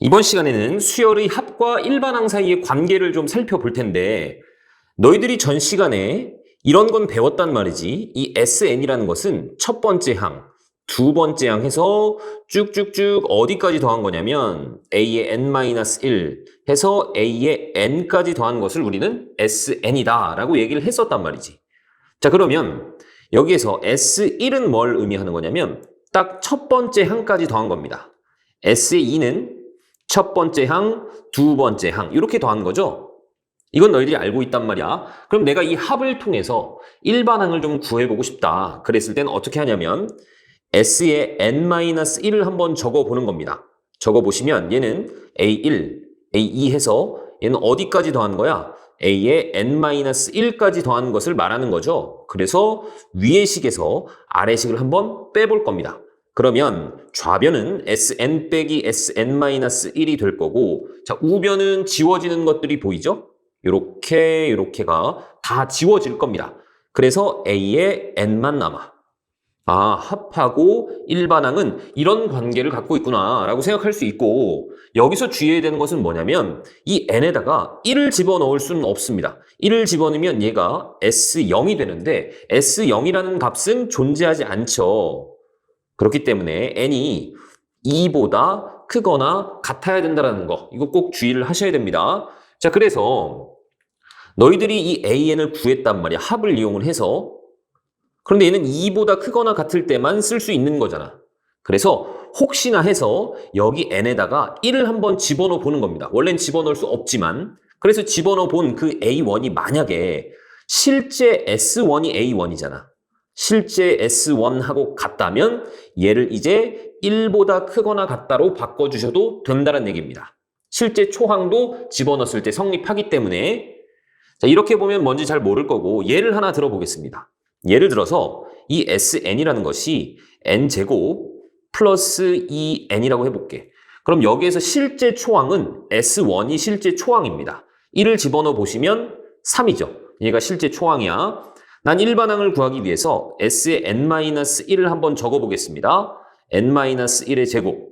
이번 시간에는 수열의 합과 일반항 사이의 관계를 좀 살펴볼 텐데 너희들이 전 시간에 이런 건 배웠단 말이지. 이 SN이라는 것은 첫 번째 항, 두 번째 항 해서 쭉쭉쭉 어디까지 더한 거냐면 A의 n-1 해서 A의 n까지 더한 것을 우리는 SN이다 라고 얘기를 했었단 말이지. 자, 그러면 여기에서 S1은 뭘 의미하는 거냐면 딱 첫 번째 항까지 더한 겁니다. S의 2는 첫 번째 항, 두 번째 항 이렇게 더한 거죠. 이건 너희들이 알고 있단 말이야. 그럼 내가 이 합을 통해서 일반항을 좀 구해보고 싶다. 그랬을 땐 어떻게 하냐면 S의 n-1을 한번 적어보는 겁니다. 적어보시면 얘는 A1, A2 해서 얘는 어디까지 더한 거야? A의 n-1까지 더한 것을 말하는 거죠. 그래서 위의 식에서 아래 식을 한번 빼볼 겁니다. 그러면 좌변은 Sn 빼기 Sn-1이 될 거고, 자, 우변은 지워지는 것들이 보이죠? 요렇게가 다 지워질 겁니다. 그래서 A의 n만 남아. 아, 합하고 일반항은 이런 관계를 갖고 있구나 라고 생각할 수 있고, 여기서 주의해야 되는 것은 뭐냐면 이 n에다가 1을 집어넣을 수는 없습니다. 1을 집어넣으면 얘가 S0이 되는데 S0이라는 값은 존재하지 않죠. 그렇기 때문에 n이 2보다 크거나 같아야 된다는 거, 이거 꼭 주의를 하셔야 됩니다. 자, 그래서 너희들이 이 an을 구했단 말이야. 합을 이용을 해서. 그런데 얘는 2보다 크거나 같을 때만 쓸 수 있는 거잖아. 그래서 혹시나 해서 여기 n에다가 1을 한번 집어넣어 보는 겁니다. 원래는 집어넣을 수 없지만, 그래서 집어넣어 본 그 a1이 만약에 실제 s1이 a1이잖아. 실제 S1하고 같다면 얘를 이제 1보다 크거나 같다로 바꿔주셔도 된다는 얘기입니다. 실제 초항도 집어넣었을 때 성립하기 때문에. 자, 이렇게 보면 뭔지 잘 모를 거고 예를 하나 들어보겠습니다. 예를 들어서 이 SN이라는 것이 n제곱 플러스 2n이라고 해볼게. 그럼 여기에서 실제 초항은 S1이 실제 초항입니다. 1을 집어넣어 보시면 3이죠. 얘가 실제 초항이야. 난 일반항을 구하기 위해서 S의 n-1을 한번 적어보겠습니다. n-1의 제곱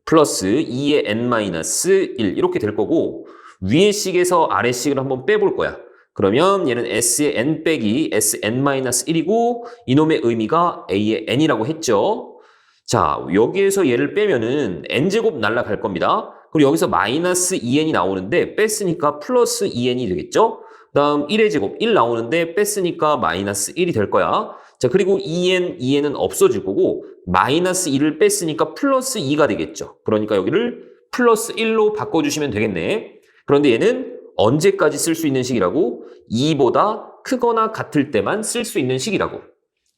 플러스 2의 n-1 이렇게 될 거고 위의 식에서 아래 식을 한번 빼볼 거야. 그러면 얘는 S의 n 빼기 Sn-1이고 이놈의 의미가 A의 n이라고 했죠. 자, 여기에서 얘를 빼면은 n제곱 날라갈 겁니다. 그리고 여기서 마이너스 2n이 나오는데 뺐으니까 플러스 2n이 되겠죠? 다음 1의 제곱 1 나오는데 뺐으니까 마이너스 1이 될 거야. 자, 그리고 2n은 없어질 거고 마이너스 1을 뺐으니까 플러스 2가 되겠죠. 그러니까 여기를 플러스 1로 바꿔주시면 되겠네. 그런데 얘는 언제까지 쓸 수 있는 식이라고? 2보다 크거나 같을 때만 쓸 수 있는 식이라고.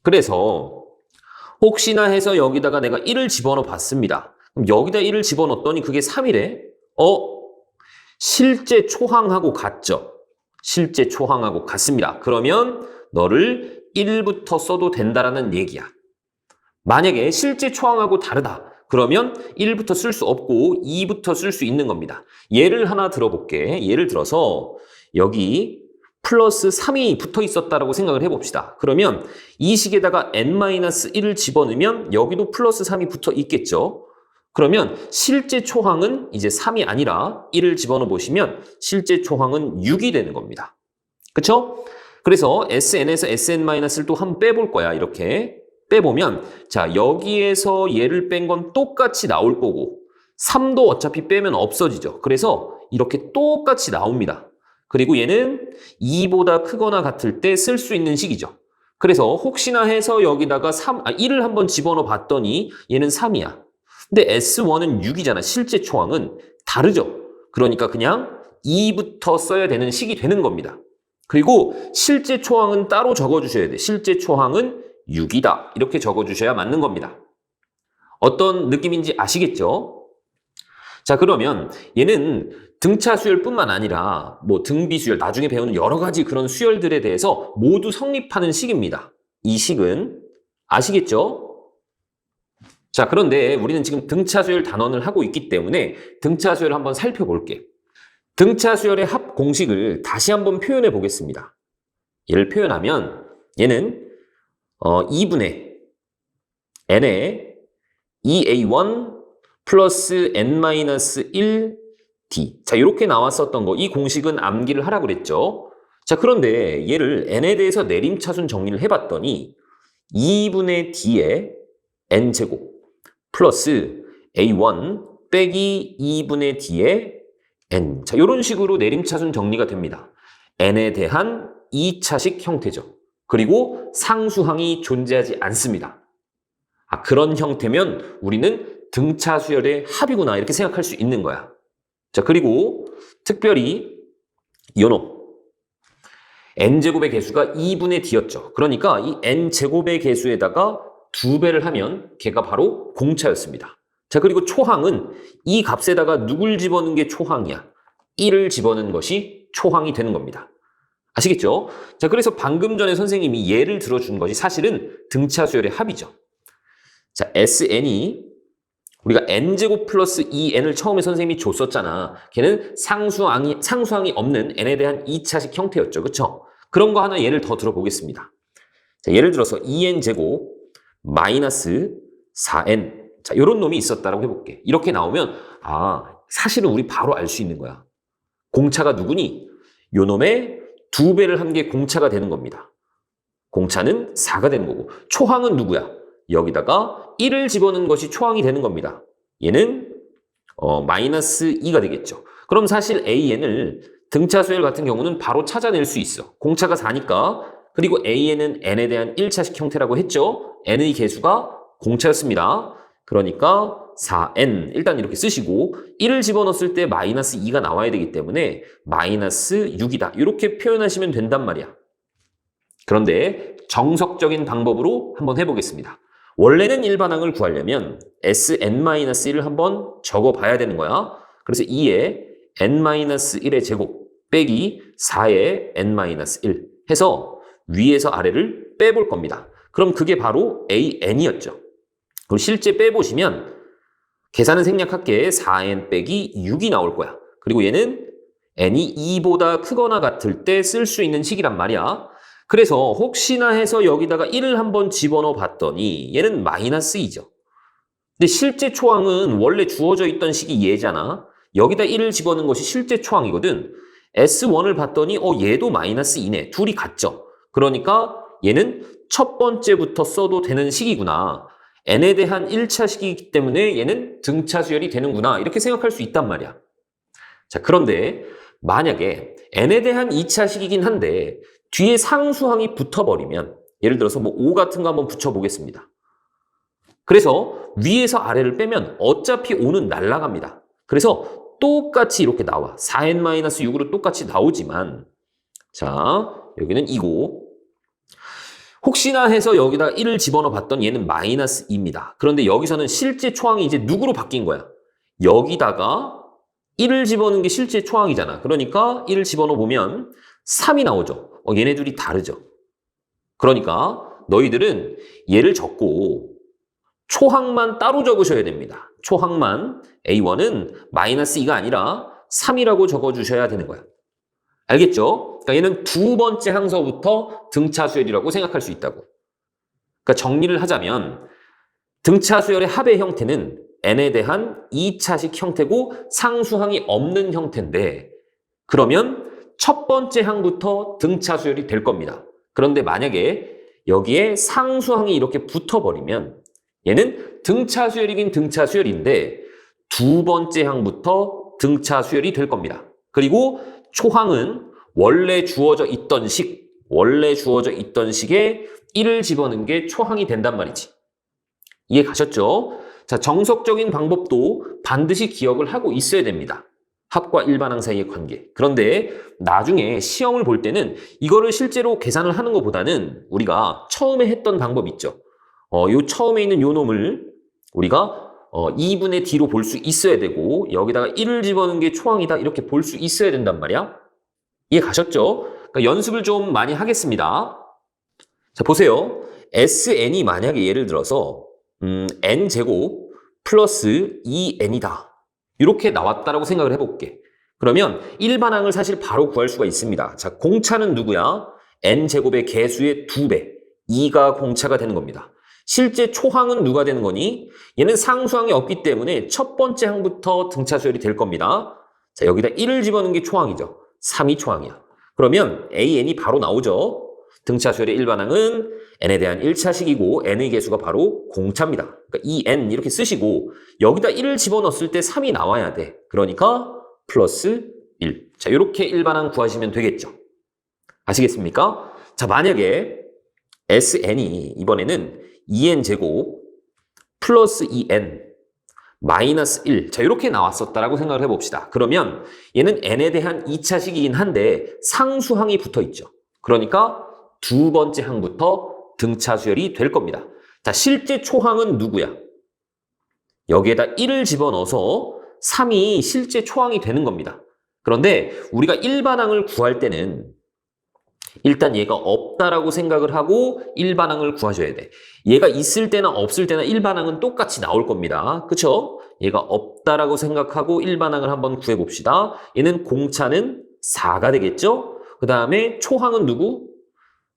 그래서 혹시나 해서 여기다가 내가 1을 집어넣어 봤습니다. 그럼 여기다 1을 집어넣었더니 그게 3이래? 실제 초항하고 같죠? 실제 초항하고 같습니다. 그러면 너를 1부터 써도 된다라는 얘기야. 만약에 실제 초항하고 다르다. 그러면 1부터 쓸 수 없고 2부터 쓸 수 있는 겁니다. 예를 하나 들어볼게. 예를 들어서 여기 플러스 3이 붙어 있었다라고 생각을 해봅시다. 그러면 이 식에다가 n-1을 집어넣으면 여기도 플러스 3이 붙어 있겠죠. 그러면 실제 초항은 이제 3이 아니라 1을 집어넣어 보시면 실제 초항은 6이 되는 겁니다. 그쵸? 그래서 SN에서 SN-를 또 한번 빼볼 거야. 이렇게 빼보면 자, 여기에서 얘를 뺀 건 똑같이 나올 거고 3도 어차피 빼면 없어지죠. 그래서 이렇게 똑같이 나옵니다. 그리고 얘는 2보다 크거나 같을 때 쓸 수 있는 식이죠. 그래서 혹시나 해서 여기다가 1을 한번 집어넣어 봤더니 얘는 3이야. 근데 S1은 6이잖아. 실제 초항은 다르죠. 그러니까 그냥 2부터 써야 되는 식이 되는 겁니다. 그리고 실제 초항은 따로 적어주셔야 돼. 실제 초항은 6이다. 이렇게 적어주셔야 맞는 겁니다. 어떤 느낌인지 아시겠죠? 자, 그러면 얘는 등차 수열뿐만 아니라 뭐 등비 수열, 나중에 배우는 여러 가지 그런 수열들에 대해서 모두 성립하는 식입니다. 이 식은 아시겠죠? 자, 그런데 우리는 지금 등차 수열 단원을 하고 있기 때문에 등차 수열을 한번 살펴볼게. 등차 수열의 합 공식을 다시 한번 표현해 보겠습니다. 얘를 표현하면 얘는 2분의 n의 2a1 플러스 n-1 d. 자, 이렇게 나왔었던 거, 이 공식은 암기를 하라고 그랬죠. 자, 그런데 얘를 n에 대해서 내림차순 정리를 해봤더니 2분의 d에 n제곱 플러스 a1 빼기 2분의 d에 n. 자, 이런 식으로 내림차순 정리가 됩니다. n에 대한 2차식 형태죠. 그리고 상수항이 존재하지 않습니다. 아, 그런 형태면 우리는 등차 수열의 합이구나 이렇게 생각할 수 있는 거야. 자, 그리고 특별히 요놈 n제곱의 개수가 2분의 d였죠. 그러니까 이 n제곱의 개수에다가 2배를 하면 걔가 바로 공차였습니다. 자, 그리고 초항은 이 값에다가 누굴 집어넣은 게 초항이야? 1을 집어넣은 것이 초항이 되는 겁니다. 아시겠죠? 자, 그래서 방금 전에 선생님이 예를 들어준 것이 사실은 등차 수열의 합이죠. 자, SN이 우리가 n제곱 플러스 2n을 처음에 선생님이 줬었잖아. 걔는 상수항이 없는 n에 대한 2차식 형태였죠. 그쵸? 그런 거 하나 예를 더 들어보겠습니다. 자, 예를 들어서 2n제곱 마이너스 4n. 자, 요런 놈이 있었다라고 해볼게. 이렇게 나오면 아, 사실은 우리 바로 알 수 있는 거야. 공차가 누구니? 요 놈의 2배를 한 게 공차가 되는 겁니다. 공차는 4가 되는 거고 초항은 누구야? 여기다가 1을 집어넣은 것이 초항이 되는 겁니다. 얘는 마이너스 2가 되겠죠. 그럼 사실 AN을 등차 수열 같은 경우는 바로 찾아낼 수 있어. 공차가 4니까. 그리고 AN은 n에 대한 1차식 형태라고 했죠. n의 개수가 공차였습니다. 그러니까 4n 일단 이렇게 쓰시고 1을 집어넣었을 때 마이너스 2가 나와야 되기 때문에 마이너스 6이다. 이렇게 표현하시면 된단 말이야. 그런데 정석적인 방법으로 한번 해보겠습니다. 원래는 일반항을 구하려면 Sn-1을 한번 적어봐야 되는 거야. 그래서 2에 n-1의 제곱 빼기 4의 n-1 해서 위에서 아래를 빼볼 겁니다. 그럼 그게 바로 an이었죠. 그럼 실제 빼보시면 계산은 생략할게 4n 빼기 6이 나올 거야. 그리고 얘는 n이 2보다 크거나 같을 때 쓸 수 있는 식이란 말이야. 그래서 혹시나 해서 여기다가 1을 한번 집어넣어 봤더니 얘는 마이너스 2죠. 근데 실제 초항은 원래 주어져 있던 식이 얘잖아. 여기다 1을 집어넣은 것이 실제 초항이거든. S1을 봤더니 얘도 마이너스 2네. 둘이 같죠. 그러니까 얘는 첫 번째부터 써도 되는 식이구나. n에 대한 1차식이기 때문에 얘는 등차 수열이 되는구나. 이렇게 생각할 수 있단 말이야. 자, 그런데 만약에 n에 대한 2차식이긴 한데 뒤에 상수항이 붙어버리면 예를 들어서 뭐 5 같은 거 한번 붙여보겠습니다. 그래서 위에서 아래를 빼면 어차피 5는 날아갑니다. 그래서 똑같이 이렇게 나와. 4n-6으로 똑같이 나오지만 자, 여기는 2고 혹시나 해서 여기다 1을 집어넣어 봤더니 얘는 마이너스 2입니다. 그런데 여기서는 실제 초항이 이제 누구로 바뀐 거야? 여기다가 1을 집어넣은 게 실제 초항이잖아. 그러니까 1을 집어넣어 보면 3이 나오죠. 얘네 둘이 다르죠. 그러니까 너희들은 얘를 적고 초항만 따로 적으셔야 됩니다. 초항만 A1은 마이너스 2가 아니라 3이라고 적어주셔야 되는 거야. 알겠죠? 그러니까 얘는 두 번째 항서부터 등차 수열이라고 생각할 수 있다고. 그러니까 정리를 하자면 등차 수열의 합의 형태는 n에 대한 2차식 형태고 상수항이 없는 형태인데 그러면 첫 번째 항부터 등차 수열이 될 겁니다. 그런데 만약에 여기에 상수항이 이렇게 붙어버리면 얘는 등차 수열이긴 등차 수열인데 두 번째 항부터 등차 수열이 될 겁니다. 그리고 초항은 원래 주어져 있던 식에 1을 집어넣은 게 초항이 된단 말이지. 이해 가셨죠? 자, 정석적인 방법도 반드시 기억을 하고 있어야 됩니다. 합과 일반항 사이의 관계. 그런데 나중에 시험을 볼 때는 이거를 실제로 계산을 하는 것보다는 우리가 처음에 했던 방법 있죠. 요 처음에 있는 요 놈을 우리가 2분의 d로 볼 수 있어야 되고 여기다가 1을 집어넣은 게 초항이다 이렇게 볼 수 있어야 된단 말이야. 이해 가셨죠? 그러니까 연습을 좀 많이 하겠습니다. 자, 보세요. SN이 만약에 예를 들어서 n제곱 플러스 2n이다. 이렇게 나왔다라고 생각을 해볼게. 그러면 일반항을 사실 바로 구할 수가 있습니다. 자, 공차는 누구야? n제곱의 개수의 2배. 2가 공차가 되는 겁니다. 실제 초항은 누가 되는 거니? 얘는 상수항이 없기 때문에 첫 번째 항부터 등차 수열이 될 겁니다. 자, 여기다 1을 집어넣는 게 초항이죠. 3이 초항이야. 그러면 AN이 바로 나오죠. 등차 수열의 일반항은 n에 대한 1차식이고 n의 개수가 바로 공차입니다. 그러니까 2n 이렇게 쓰시고 여기다 1을 집어넣었을 때 3이 나와야 돼. 그러니까 플러스 1. 자, 이렇게 일반항 구하시면 되겠죠. 아시겠습니까? 자, 만약에 SN이 이번에는 2n제곱 플러스 2n 마이너스 1. 자, 이렇게 나왔었다라고 생각을 해봅시다. 그러면 얘는 n에 대한 2차식이긴 한데 상수항이 붙어 있죠. 그러니까 두 번째 항부터 등차 수열이 될 겁니다. 자, 실제 초항은 누구야? 여기에다 1을 집어넣어서 3이 실제 초항이 되는 겁니다. 그런데 우리가 일반항을 구할 때는 일단 얘가 없다라고 생각을 하고 일반항을 구하셔야 돼. 얘가 있을 때나 없을 때나 일반항은 똑같이 나올 겁니다. 그쵸? 얘가 없다라고 생각하고 일반항을 한번 구해봅시다. 얘는 공차는 4가 되겠죠? 그 다음에 초항은 누구?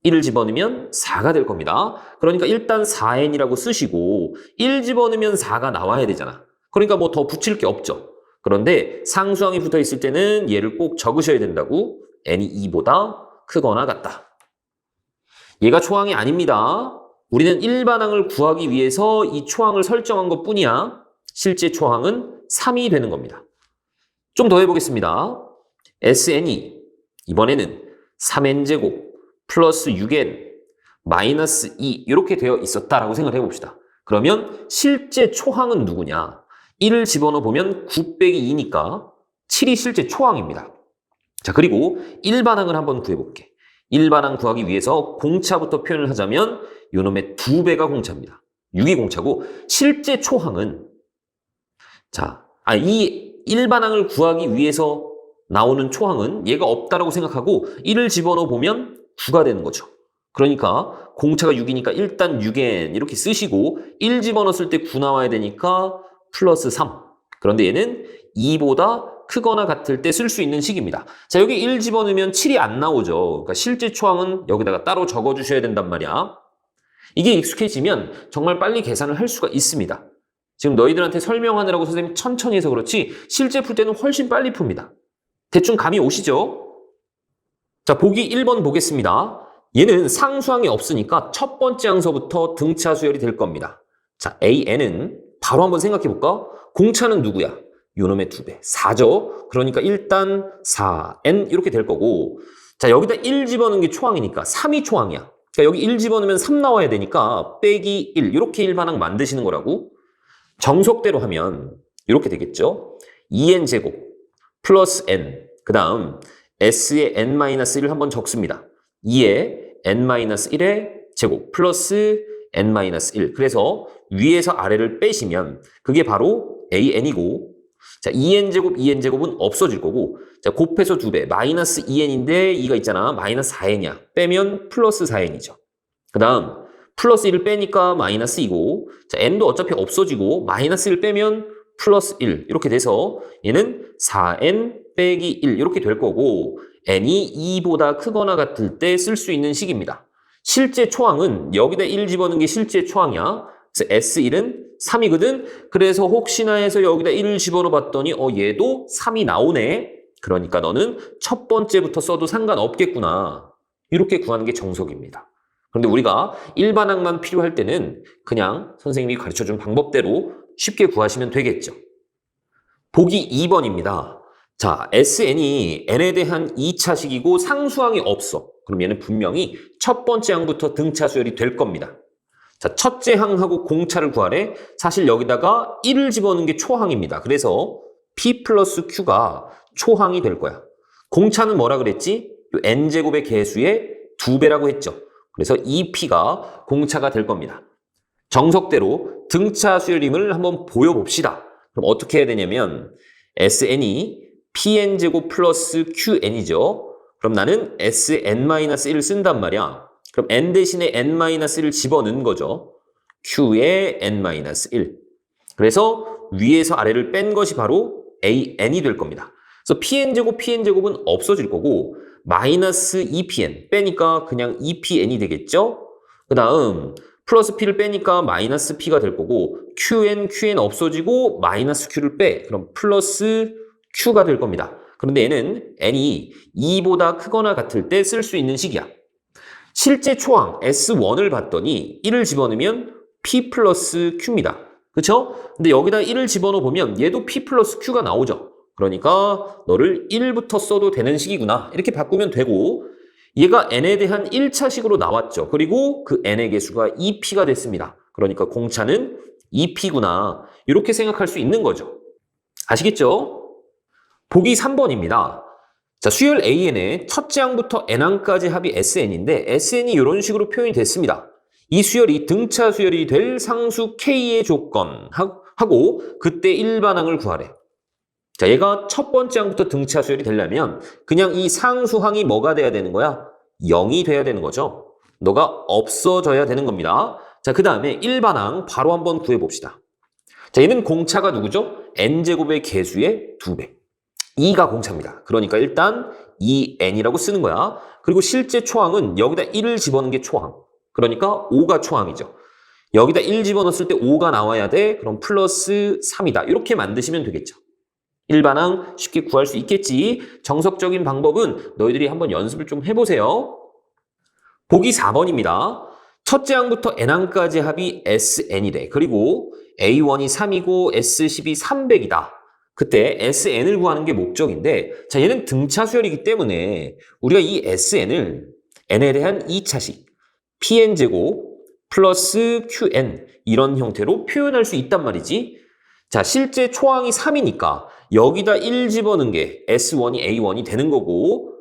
1을 집어넣으면 4가 될 겁니다. 그러니까 일단 4n이라고 쓰시고 1 집어넣으면 4가 나와야 되잖아. 그러니까 뭐 더 붙일 게 없죠. 그런데 상수항이 붙어 있을 때는 얘를 꼭 적으셔야 된다고. n이 2보다 크거나 같다. 얘가 초항이 아닙니다. 우리는 일반항을 구하기 위해서 이 초항을 설정한 것 뿐이야. 실제 초항은 3이 되는 겁니다. 좀 더 해보겠습니다. SN이 이번에는 3n제곱 플러스 6n 마이너스 2 이렇게 되어 있었다라고 생각을 해봅시다. 그러면 실제 초항은 누구냐? 1을 집어넣어 보면 9 빼기 2니까 7이 실제 초항입니다. 자, 그리고 일반항을 한번 구해볼게. 일반항 구하기 위해서 공차부터 표현을 하자면 요놈의 2배가 공차입니다. 6이 공차고 실제 초항은 이 일반항을 구하기 위해서 나오는 초항은 얘가 없다라고 생각하고 1을 집어넣어 보면 9가 되는 거죠. 그러니까 공차가 6이니까 일단 6n 이렇게 쓰시고 1 집어넣었을 때 9 나와야 되니까 플러스 3. 그런데 얘는 2보다 크거나 같을 때 쓸 수 있는 식입니다. 자, 여기 1 집어넣으면 7이 안 나오죠. 그러니까 실제 초항은 여기다가 따로 적어주셔야 된단 말이야. 이게 익숙해지면 정말 빨리 계산을 할 수가 있습니다. 지금 너희들한테 설명하느라고 선생님 천천히 해서 그렇지 실제 풀 때는 훨씬 빨리 풉니다. 대충 감이 오시죠? 자, 보기 1번 보겠습니다. 얘는 상수항이 없으니까 첫 번째 항서부터 등차 수열이 될 겁니다. 자, AN은 바로 한번 생각해 볼까? 공차는 누구야? 요놈의 2배, 4죠? 그러니까 일단 4n 이렇게 될 거고, 자, 여기다 1 집어넣는 게 초항이니까 3이 초항이야. 그러니까 여기 1 집어넣으면 3 나와야 되니까 빼기 1 이렇게 일반항 만드시는 거라고. 정석대로 하면 이렇게 되겠죠? 2n제곱 플러스 n 그 다음 s의 n-1을 한번 적습니다. 2의 n-1의 제곱 플러스 n-1 그래서 위에서 아래를 빼시면 그게 바로 an이고 자 2n제곱은 없어질 거고 자 곱해서 2배 마이너스 2n인데 2가 있잖아 마이너스 4n이야 빼면 플러스 4n이죠. 그 다음 플러스 1을 빼니까 마이너스 2고 자 n도 어차피 없어지고 마이너스 1 빼면 플러스 1 이렇게 돼서 얘는 4n 빼기 1 이렇게 될 거고 n이 2보다 크거나 같을 때 쓸 수 있는 식입니다. 실제 초항은 여기다 1 집어넣은 게 실제 초항이야. 그래서 S1은 3이거든. 그래서 혹시나 해서 여기다 1을 집어넣어 봤더니 얘도 3이 나오네. 그러니까 너는 첫 번째부터 써도 상관없겠구나. 이렇게 구하는 게 정석입니다. 그런데 우리가 일반항만 필요할 때는 그냥 선생님이 가르쳐준 방법대로 쉽게 구하시면 되겠죠. 보기 2번입니다. 자, SN이 n에 대한 2차식이고 상수항이 없어. 그럼 얘는 분명히 첫 번째 항부터 등차 수열이 될 겁니다. 자, 첫째 항하고 공차를 구하래. 사실 여기다가 1을 집어넣는 게 초항입니다. 그래서 P 플러스 Q가 초항이 될 거야. 공차는 뭐라 그랬지? n제곱의 개수의 2배라고 했죠. 그래서 2P가 공차가 될 겁니다. 정석대로 등차 수열임을 한번 보여봅시다. 그럼 어떻게 해야 되냐면 SN이 PN제곱 플러스 QN이죠. 그럼 나는 SN-1을 쓴단 말이야. 그럼 N 대신에 N-1을 집어넣은 거죠. Q의 N-1. 그래서 위에서 아래를 뺀 것이 바로 AN이 될 겁니다. 그래서 PN제곱은 없어질 거고 마이너스 2PN 빼니까 그냥 2PN이 되겠죠. 그 다음 플러스 P를 빼니까 마이너스 P가 될 거고 QN 없어지고 마이너스 Q를 빼. 그럼 플러스 Q가 될 겁니다. 그런데 얘는 n이 2보다 크거나 같을 때 쓸 수 있는 식이야. 실제 초항 S1을 봤더니 1을 집어넣으면 P 플러스 Q입니다. 그쵸? 근데 여기다 1을 집어넣어 보면 얘도 P 플러스 Q가 나오죠. 그러니까 너를 1부터 써도 되는 식이구나. 이렇게 바꾸면 되고 얘가 n에 대한 1차식으로 나왔죠. 그리고 그 n의 개수가 2p가 됐습니다. 그러니까 공차는 2p구나. 이렇게 생각할 수 있는 거죠. 아시겠죠? 보기 3번입니다. 자, 수열 AN의 첫째 항부터 n항까지 합이 SN인데 SN이 이런 식으로 표현이 됐습니다. 이 수열이 등차 수열이 될 상수 K의 조건 하고 그때 일반항을 구하래. 자, 얘가 첫 번째 항부터 등차 수열이 되려면 그냥 이 상수항이 뭐가 돼야 되는 거야? 0이 돼야 되는 거죠. 너가 없어져야 되는 겁니다. 자, 그 다음에 일반항 바로 한번 구해봅시다. 자, 얘는 공차가 누구죠? n제곱의 개수의 2배. 2가 공차입니다. 그러니까 일단 2n이라고 쓰는 거야. 그리고 실제 초항은 여기다 1을 집어넣은 게 초항. 그러니까 5가 초항이죠. 여기다 1 집어넣었을 때 5가 나와야 돼. 그럼 플러스 3이다. 이렇게 만드시면 되겠죠. 일반항 쉽게 구할 수 있겠지. 정석적인 방법은 너희들이 한번 연습을 좀 해보세요. 보기 4번입니다. 첫째 항부터 n항까지 합이 SN이래. 그리고 A1이 3이고 S10이 300이다. 그때 SN을 구하는 게 목적인데 자, 얘는 등차 수열이기 때문에 우리가 이 SN을 n에 대한 2차식 PN제곱 플러스 QN 이런 형태로 표현할 수 있단 말이지. 자, 실제 초항이 3이니까 여기다 1 집어넣은 게 S1이 A1이 되는 거고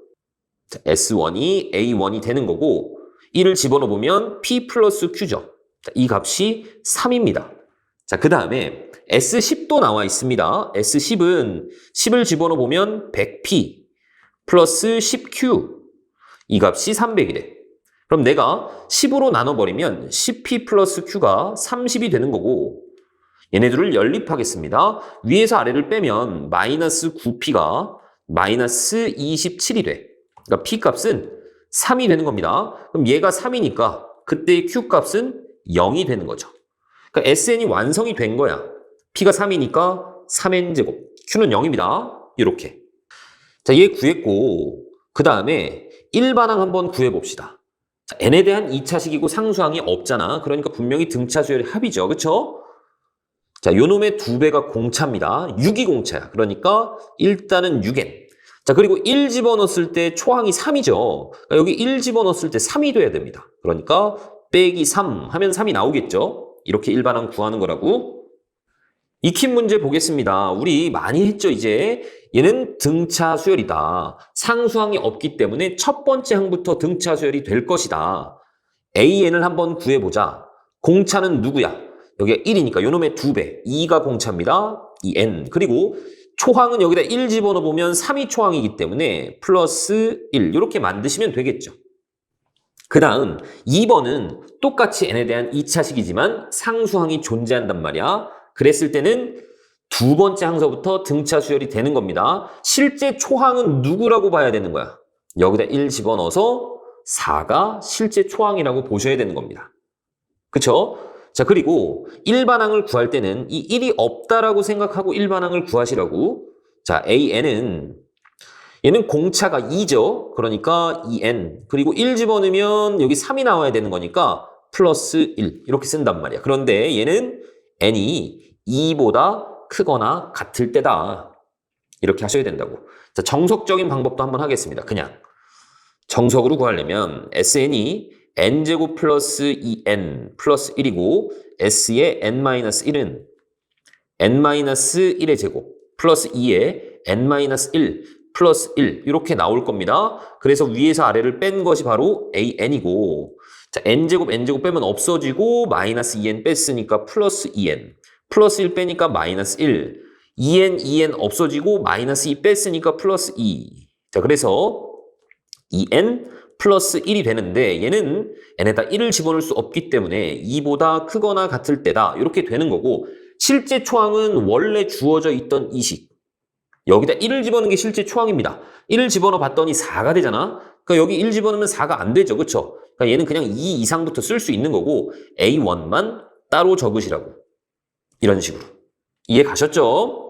자, S1이 A1이 되는 거고 1을 집어넣어 보면 P 플러스 Q죠. 자, 이 값이 3입니다. 자, 그 다음에 S10도 나와 있습니다. S10은 10을 집어넣어 보면 100P 플러스 10Q 이 값이 300이래. 그럼 내가 10으로 나눠버리면 10P 플러스 Q가 30이 되는 거고 얘네들을 연립하겠습니다. 위에서 아래를 빼면 마이너스 9P가 마이너스 27이 돼. 그러니까 P 값은 3이 되는 겁니다. 그럼 얘가 3이니까 그때의 Q 값은 0이 되는 거죠. 그러니까 SN이 완성이 된 거야. P가 3이니까 3n제곱, Q는 0입니다. 이렇게. 자, 얘 구했고 그 다음에 일반항 한번 구해봅시다. 자, n에 대한 2차식이고 상수항이 없잖아. 그러니까 분명히 등차 수열의 합이죠. 그쵸? 자, 요 놈의 2배가 공차입니다. 6이 공차야. 그러니까 일단은 6n. 자, 그리고 1 집어넣었을 때 초항이 3이죠. 그러니까 여기 1 집어넣었을 때 3이 돼야 됩니다. 그러니까 빼기 3 하면 3이 나오겠죠. 이렇게 일반항 구하는 거라고. 익힌 문제 보겠습니다. 우리 많이 했죠, 이제. 얘는 등차 수열이다. 상수항이 없기 때문에 첫 번째 항부터 등차 수열이 될 것이다. AN을 한번 구해보자. 공차는 누구야? 여기가 1이니까 요놈의 2배. 2가 공차입니다. 2n. 그리고 초항은 여기다 1 집어넣어 보면 3이 초항이기 때문에 플러스 1. 이렇게 만드시면 되겠죠. 그 다음 2번은 똑같이 n에 대한 2차식이지만 상수항이 존재한단 말이야. 그랬을 때는 두 번째 항서부터 등차 수열이 되는 겁니다. 실제 초항은 누구라고 봐야 되는 거야? 여기다 1 집어넣어서 4가 실제 초항이라고 보셔야 되는 겁니다. 그쵸? 자, 그리고 일반항을 구할 때는 이 1이 없다라고 생각하고 일반항을 구하시라고. 자, 얘는 공차가 2죠. 그러니까 2n. 그리고 1 집어넣으면 여기 3이 나와야 되는 거니까 플러스 1. 이렇게 쓴단 말이야. 그런데 얘는 n이 2보다 크거나 같을 때다. 이렇게 하셔야 된다고. 자, 정석적인 방법도 한번 하겠습니다. 그냥. 정석으로 구하려면 SN이 n제곱 플러스 2n 플러스 1이고 S의 n-1은 n-1의 제곱 플러스 2의 n-1 플러스 1 이렇게 나올 겁니다. 그래서 위에서 아래를 뺀 것이 바로 an이고 자, n제곱 빼면 없어지고 마이너스 2n 뺐으니까 플러스 2n 플러스 1 빼니까 마이너스 1 2n 없어지고 마이너스 2 뺐으니까 플러스 2 자, 그래서 2n 플러스 1이 되는데 얘는 n에다 1을 집어넣을 수 없기 때문에 2보다 크거나 같을 때다. 이렇게 되는 거고 실제 초항은 원래 주어져 있던 이 식. 여기다 1을 집어넣는 게 실제 초항입니다. 1을 집어넣어 봤더니 4가 되잖아. 그러니까 여기 1 집어넣으면 4가 안 되죠. 그렇죠? 그러니까 얘는 그냥 2 이상부터 쓸 수 있는 거고 A1만 따로 적으시라고. 이런 식으로. 이해 가셨죠?